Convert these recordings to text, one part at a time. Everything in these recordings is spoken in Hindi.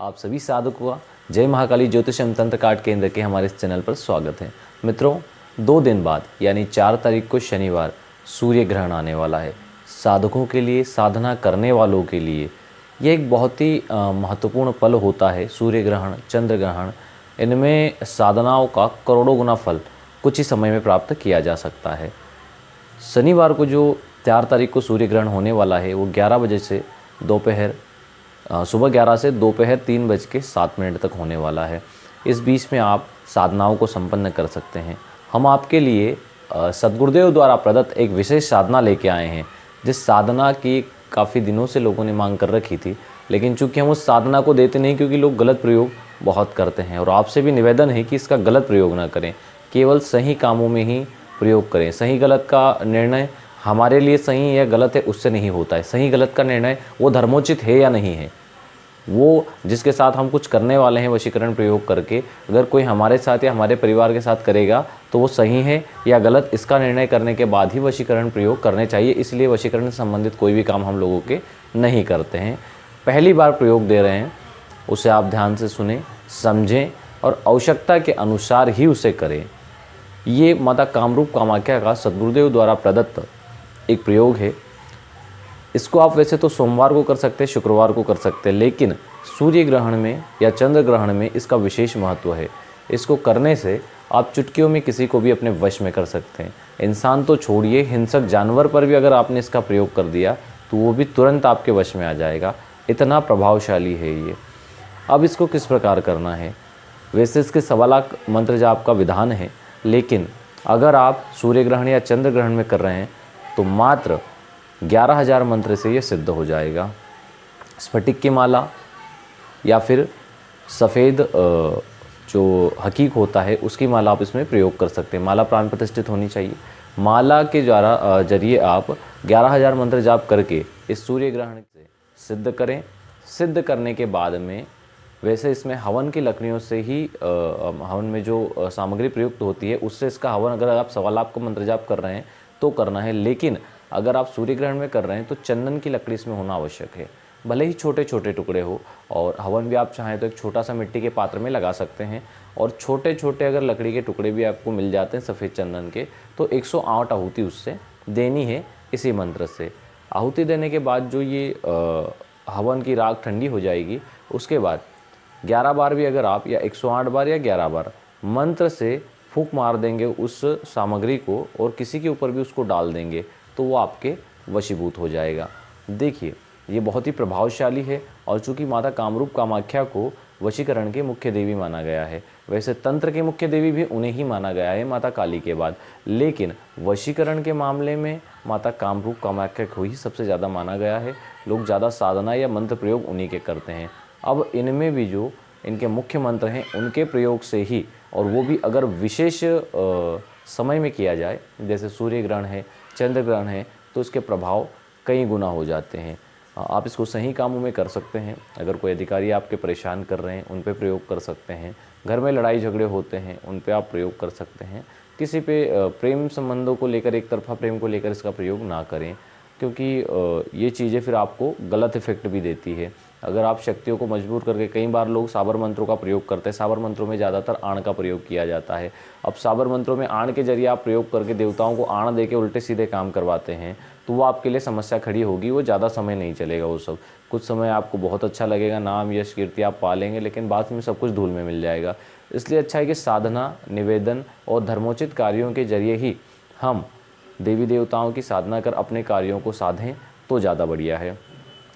आप सभी साधकों का जय महाकाली ज्योतिष एवं तंत्र काट केंद्र के हमारे इस चैनल पर स्वागत है। मित्रों, 2 दिन बाद यानी 4 तारीख को शनिवार सूर्य ग्रहण आने वाला है। साधकों के लिए, साधना करने वालों के लिए यह एक बहुत ही महत्वपूर्ण पल होता है। सूर्य ग्रहण, चंद्र ग्रहण, इनमें साधनाओं का करोड़ों गुना फल कुछ ही समय में प्राप्त किया जा सकता है। शनिवार को जो 4 तारीख को सूर्य ग्रहण होने वाला है वो 11 बजे से सुबह 11 से दोपहर 3:07 तक होने वाला है। इस बीच में आप साधनाओं को संपन्न कर सकते हैं। हम आपके लिए सद्गुरुदेव द्वारा प्रदत्त एक विशेष साधना लेके आए हैं, जिस साधना की काफ़ी दिनों से लोगों ने मांग कर रखी थी, लेकिन चूंकि हम उस साधना को देते नहीं क्योंकि लोग गलत प्रयोग बहुत करते हैं। और आपसे भी निवेदन है कि इसका गलत प्रयोग ना करें, केवल सही कामों में ही प्रयोग करें। सही गलत का निर्णय हमारे लिए सही या गलत है उससे नहीं होता है। सही गलत का निर्णय वो धर्मोचित है या नहीं है, वो जिसके साथ हम कुछ करने वाले हैं वशीकरण प्रयोग करके, अगर कोई हमारे साथ या हमारे परिवार के साथ करेगा तो वो सही है या गलत, इसका निर्णय करने के बाद ही वशीकरण प्रयोग करने चाहिए। इसलिए वशीकरण से संबंधित कोई भी काम हम लोगों के नहीं करते हैं। पहली बार प्रयोग दे रहे हैं, उसे आप ध्यान से सुने, समझें और आवश्यकता के अनुसार ही उसे करें। ये माता कामरूप कामाख्या का सद्गुरुदेव द्वारा प्रदत्त एक प्रयोग है। इसको आप वैसे तो सोमवार को कर सकते हैं, शुक्रवार को कर सकते हैं, लेकिन सूर्य ग्रहण में या चंद्र ग्रहण में इसका विशेष महत्व है। इसको करने से आप चुटकियों में किसी को भी अपने वश में कर सकते हैं। इंसान तो छोड़िए, हिंसक जानवर पर भी अगर आपने इसका प्रयोग कर दिया तो वो भी तुरंत आपके वश में आ जाएगा। इतना प्रभावशाली है ये। अब इसको किस प्रकार करना है? वैसे इसके 1.25 लाख मंत्र जाप का विधान है, लेकिन अगर आप सूर्य ग्रहण या चंद्र ग्रहण में कर रहे हैं तो मात्र 11,000 मंत्र से ये सिद्ध हो जाएगा। स्फटिक की माला या फिर सफ़ेद जो हकीक होता है उसकी माला आप इसमें प्रयोग कर सकते हैं। माला प्राण प्रतिष्ठित होनी चाहिए। माला के द्वारा जरिए आप 11,000 मंत्र जाप करके इस सूर्य ग्रहण से सिद्ध करें। सिद्ध करने के बाद में वैसे इसमें हवन की लकड़ियों से ही हवन में जो सामग्री प्रयुक्त होती है उससे इसका हवन, अगर आप 1.25 लाख को मंत्र जाप कर रहे हैं तो करना है। लेकिन अगर आप सूर्य ग्रहण में कर रहे हैं तो चंदन की लकड़ी इसमें होना आवश्यक है, भले ही छोटे छोटे टुकड़े हो। और हवन भी आप चाहें तो एक छोटा सा मिट्टी के पात्र में लगा सकते हैं। और छोटे छोटे अगर लकड़ी के टुकड़े भी आपको मिल जाते हैं सफ़ेद चंदन के, तो 108 आहुति उससे देनी है इसी मंत्र से। आहुति देने के बाद जो ये हवन की राख ठंडी हो जाएगी, उसके बाद 11 बार भी अगर आप, या 108 बार या 11 बार मंत्र से फूंक मार देंगे उस सामग्री को और किसी के ऊपर भी उसको डाल देंगे तो वो आपके वशीभूत हो जाएगा। देखिए, ये बहुत ही प्रभावशाली है। और चूँकि माता कामरूप कामाख्या को वशीकरण के मुख्य देवी माना गया है, वैसे तंत्र के मुख्य देवी भी उन्हें ही माना गया है माता काली के बाद, लेकिन वशीकरण के मामले में माता कामरूप कामाख्या को ही सबसे ज़्यादा माना गया है। लोग ज़्यादा साधना या मंत्र प्रयोग उन्हीं के करते हैं। अब इनमें भी जो इनके मुख्य मंत्र हैं उनके प्रयोग से ही, और वो भी अगर विशेष समय में किया जाए, जैसे सूर्य ग्रहण है, चंद्र ग्रहण है, तो इसके प्रभाव कई गुना हो जाते हैं। आप इसको सही कामों में कर सकते हैं। अगर कोई अधिकारी आपके परेशान कर रहे हैं उन पे प्रयोग कर सकते हैं। घर में लड़ाई झगड़े होते हैं उन पे आप प्रयोग कर सकते हैं। किसी पे प्रेम संबंधों को लेकर, एक तरफा प्रेम को लेकर इसका प्रयोग ना करें, क्योंकि ये चीज़ें फिर आपको गलत इफेक्ट भी देती है। अगर आप शक्तियों को मजबूर करके, कई बार लोग साबर मंत्रों का प्रयोग करते हैं। साबर मंत्रों में ज़्यादातर आण का प्रयोग किया जाता है। अब साबर मंत्रों में आण के जरिए आप प्रयोग करके देवताओं को आण दे के उल्टे सीधे काम करवाते हैं तो वो आपके लिए समस्या खड़ी होगी। वो ज़्यादा समय नहीं चलेगा। वो सब कुछ समय आपको बहुत अच्छा लगेगा, नाम यश कीर्ति आप पा लेंगे, लेकिन बाद में सब कुछ धूल में मिल जाएगा। इसलिए अच्छा है कि साधना, निवेदन और धर्मोचित कार्यों के जरिए ही हम देवी देवताओं की साधना कर अपने कार्यों को साधें तो ज़्यादा बढ़िया है।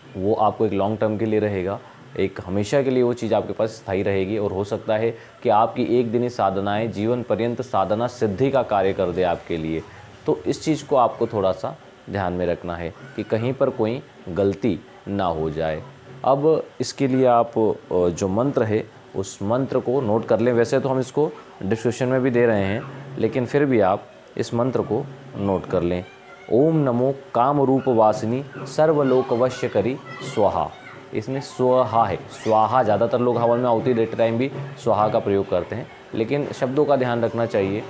वो आपको एक लॉन्ग टर्म के लिए रहेगा, एक हमेशा के लिए वो चीज़ आपके पास स्थायी रहेगी। और हो सकता है कि आपकी एक दिन ही साधनाएँ जीवन पर्यंत साधना सिद्धि का कार्य कर दे आपके लिए। तो इस चीज़ को आपको थोड़ा सा ध्यान में रखना है कि कहीं पर कोई गलती ना हो जाए। अब इसके लिए आप जो मंत्र है उस मंत्र को नोट कर लें। वैसे तो हम इसको डिस्क्रिप्शन में भी दे रहे हैं, लेकिन फिर भी आप इस मंत्र को नोट कर लें। ओम नमो काम रूप वासिनी सर्वलोक वश्य करी स्वाहा। इसमें स्वाहा है, स्वाहा ज़्यादातर लोग हवन में आहुति देते टाइम भी स्वाहा का प्रयोग करते हैं, लेकिन शब्दों का ध्यान रखना चाहिए।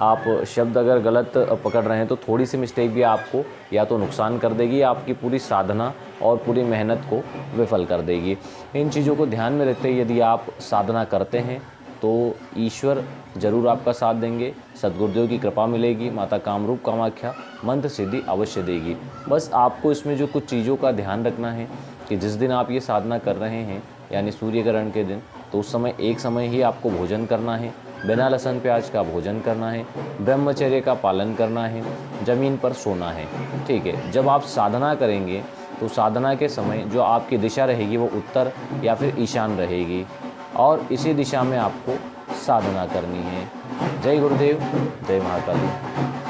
आप शब्द अगर गलत पकड़ रहे हैं तो थोड़ी सी मिस्टेक भी आपको या तो नुकसान कर देगी, आपकी पूरी साधना और पूरी मेहनत को विफल कर देगी। इन चीज़ों को ध्यान में रखते हुए यदि आप साधना करते हैं तो ईश्वर ज़रूर आपका साथ देंगे, सद्गुरुदेव की कृपा मिलेगी, माता कामरूप कामाख्या मंत्र सिद्धि अवश्य देगी। बस आपको इसमें जो कुछ चीज़ों का ध्यान रखना है कि जिस दिन आप ये साधना कर रहे हैं यानी सूर्य ग्रहण के दिन, तो उस समय एक समय ही आपको भोजन करना है, बिना लहसुन प्याज का भोजन करना है, ब्रह्मचर्य का पालन करना है, ज़मीन पर सोना है। ठीक है, जब आप साधना करेंगे तो साधना के समय जो आपकी दिशा रहेगी वो उत्तर या फिर ईशान रहेगी और इसी दिशा में आपको साधना करनी है। जय गुरुदेव, जय महाकाली।